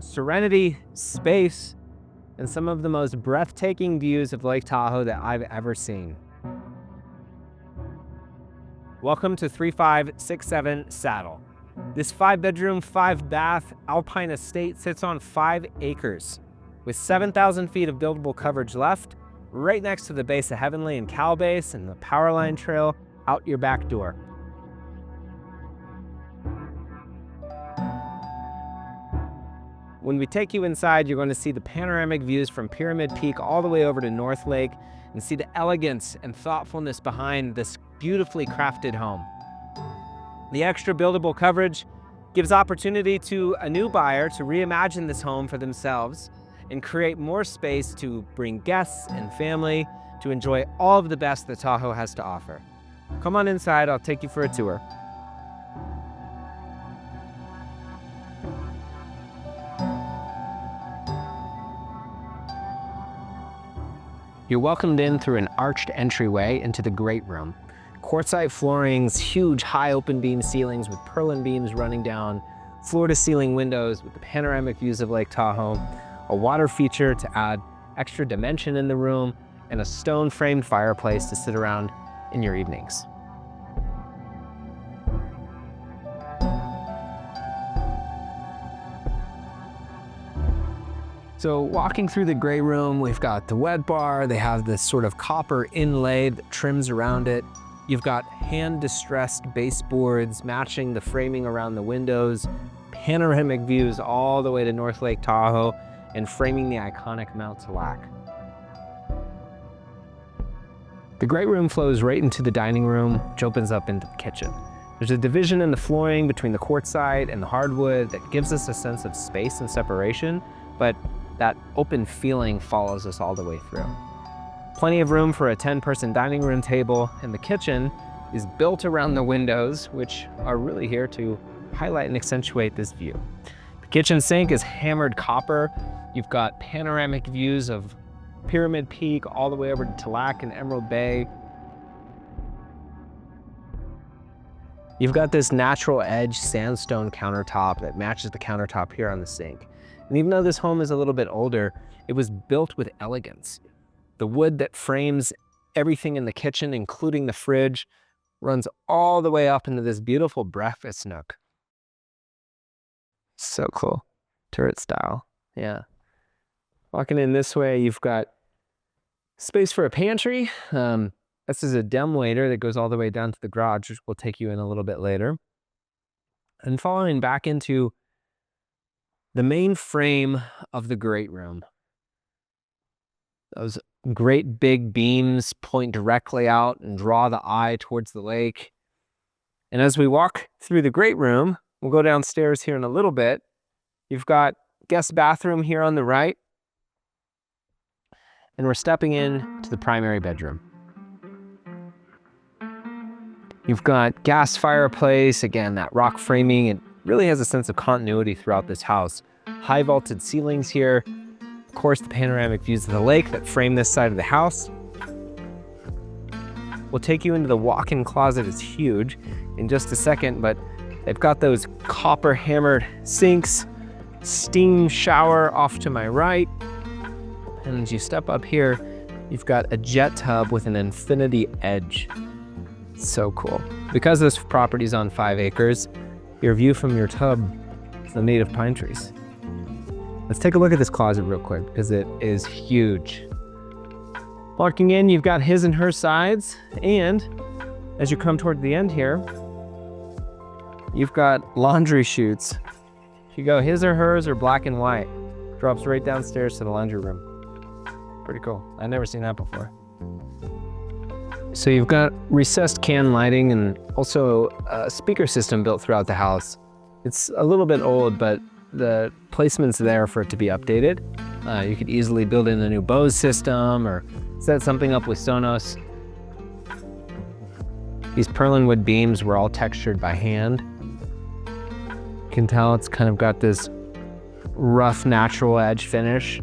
serenity, space, and some of the most breathtaking views of Lake Tahoe that I've ever seen. Welcome to 3567 Saddle. This 5-bedroom, 5-bath alpine estate sits on 5 acres with 7,000 feet of buildable coverage left, right next to the base of Heavenly and Cal Base and the Powerline Trail out your back door. When we take you inside, you're going to see the panoramic views from Pyramid Peak all the way over to North Lake and see the elegance and thoughtfulness behind this beautifully crafted home. The extra buildable coverage gives opportunity to a new buyer to reimagine this home for themselves and create more space to bring guests and family to enjoy all of the best that Tahoe has to offer. Come on inside, I'll take you for a tour. You're welcomed in through an arched entryway into the great room. Quartzite floorings, huge high open beam ceilings with purlin beams running down, floor to ceiling windows with the panoramic views of Lake Tahoe, a water feature to add extra dimension in the room, and a stone framed fireplace to sit around in your evenings. So walking through the gray room, we've got the wet bar. They have this sort of copper inlay that trims around it. You've got hand-distressed baseboards matching the framing around the windows, panoramic views all the way to North Lake Tahoe, and framing the iconic Mount Tallac. The great room flows right into the dining room, which opens up into the kitchen. There's a division in the flooring between the quartzite and the hardwood that gives us a sense of space and separation, but that open feeling follows us all the way through. Plenty of room for a 10-person dining room table, and the kitchen is built around the windows, which are really here to highlight and accentuate this view. The kitchen sink is hammered copper. You've got panoramic views of Pyramid Peak all the way over to Tallac and Emerald Bay. You've got this natural edge sandstone countertop that matches the countertop here on the sink. And even though this home is a little bit older, it was built with elegance. The wood that frames everything in the kitchen, including the fridge, runs all the way up into this beautiful breakfast nook. So cool. Turret style. Yeah. Walking in this way, you've got space for a pantry. This is a dumbwaiter that goes all the way down to the garage, which we'll take you in a little bit later. And following back into the main frame of the great room. Those great big beams point directly out and draw the eye towards the lake. And as we walk through the great room, we'll go downstairs here in a little bit. You've got guest bathroom here on the right. And we're stepping in to the primary bedroom. You've got gas fireplace, again, that rock framing. It really has a sense of continuity throughout this house. High vaulted ceilings here. Of course, the panoramic views of the lake that frame this side of the house. We'll take you into the walk-in closet. It's huge in just a second, but they've got those copper hammered sinks, steam shower off to my right. And as you step up here, you've got a jet tub with an infinity edge. So cool. Because this property is on 5 acres, your view from your tub is the native pine trees. Let's take a look at this closet real quick because it is huge. Walking in, you've got his and her sides, and as you come toward the end here, you've got laundry chutes. If you go his or hers or black and white, drops right downstairs to the laundry room. Pretty cool. I've never seen that before. So you've got recessed can lighting and also a speaker system built throughout the house. It's a little bit old, but the placement's there for it to be updated. You could easily build in a new Bose system or set something up with Sonos. These purlin wood beams were all textured by hand. You can tell it's kind of got this rough natural edge finish,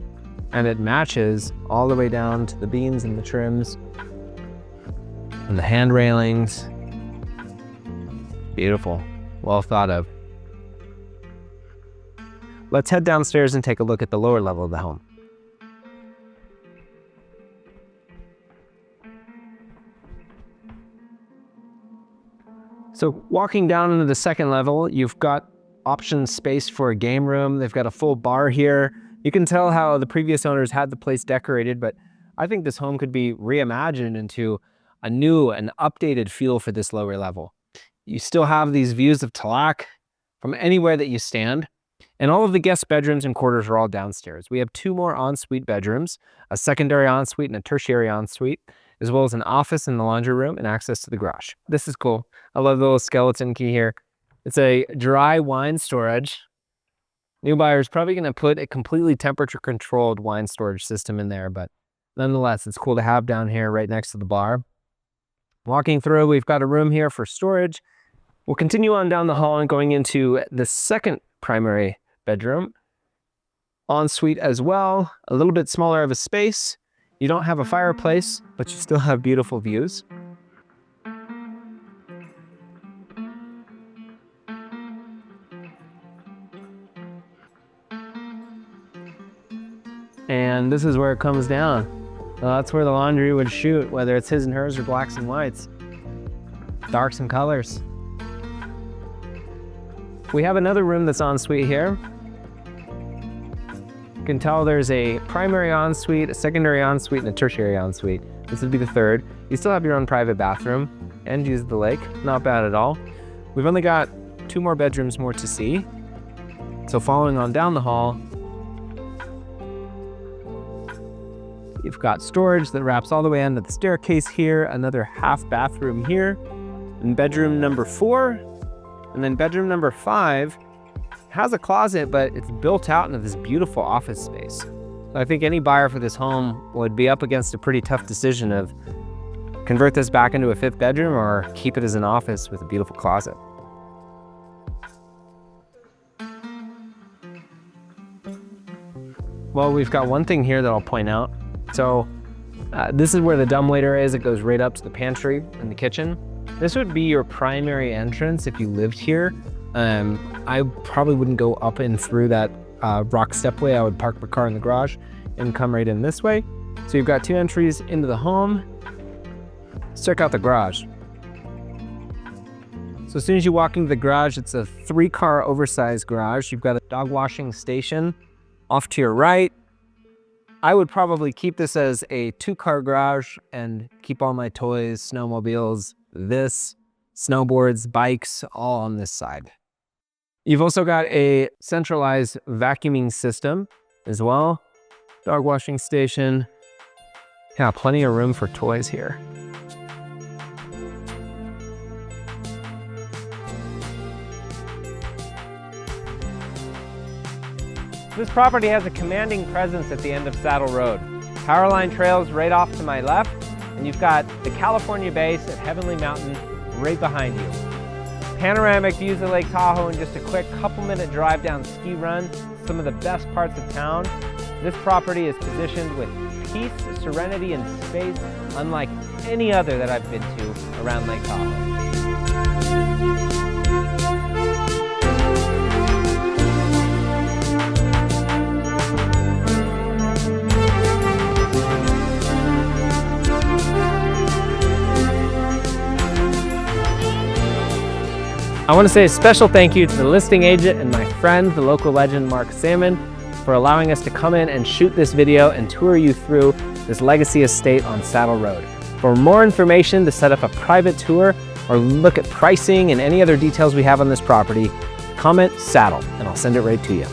and it matches all the way down to the beams and the trims and the hand railings. Beautiful, well thought of. Let's head downstairs and take a look at the lower level of the home. So walking down into the second level, you've got option space for a game room. They've got a full bar here. You can tell how the previous owners had the place decorated, but I think this home could be reimagined into a new and updated feel for this lower level. You still have these views of Tallac from anywhere that you stand, and all of the guest bedrooms and quarters are all downstairs. We have 2 more ensuite bedrooms, a secondary ensuite and a tertiary ensuite, as well as an office in the laundry room and access to the garage. This is cool. I love the little skeleton key here. It's a dry wine storage. New buyer's probably gonna put a completely temperature controlled wine storage system in there, but nonetheless, it's cool to have down here right next to the bar. Walking through, we've got a room here for storage. We'll continue on down the hall and going into the second primary bedroom. Ensuite as well, a little bit smaller of a space. You don't have a fireplace, but you still have beautiful views. And this is where it comes down. That's where the laundry would shoot, whether it's his and hers or blacks and whites. Darks and colors. We have another room that's ensuite here. You can tell there's a primary ensuite, a secondary ensuite, and a tertiary ensuite. This would be the third. You still have your own private bathroom and use the lake. Not bad at all. We've only got 2 more bedrooms more to see. So following on down the hall, you've got storage that wraps all the way under the staircase here, another half bathroom here, and bedroom number 4. And then bedroom number 5 has a closet, but it's built out into this beautiful office space. So I think any buyer for this home would be up against a pretty tough decision of convert this back into a 5th bedroom or keep it as an office with a beautiful closet. Well, we've got one thing here that I'll point out. So this is where the dumbwaiter is. It goes right up to the pantry and the kitchen. This would be your primary entrance if you lived here. I probably wouldn't go up and through that rock stepway. I would park my car in the garage and come right in this way. So you've got 2 entries into the home. Let's check out the garage. So as soon as you walk into the garage, it's a 3-car oversized garage. You've got a dog washing station off to your right. I would probably keep this as a 2-car garage and keep all my toys, snowmobiles, snowboards, bikes, all on this side. You've also got a centralized vacuuming system as well. Dog washing station. Yeah, plenty of room for toys here. This property has a commanding presence at the end of Saddle Road. Powerline Trail is right off to my left, and you've got the California base at Heavenly Mountain right behind you. Panoramic views of Lake Tahoe and just a quick couple-minute drive down Ski Run, some of the best parts of town. This property is positioned with peace, serenity, and space unlike any other that I've been to around Lake Tahoe. I want to say a special thank you to the listing agent and my friend, the local legend Mark Salmon, for allowing us to come in and shoot this video and tour you through this legacy estate on Saddle Road. For more information to set up a private tour or look at pricing and any other details we have on this property, comment Saddle and I'll send it right to you.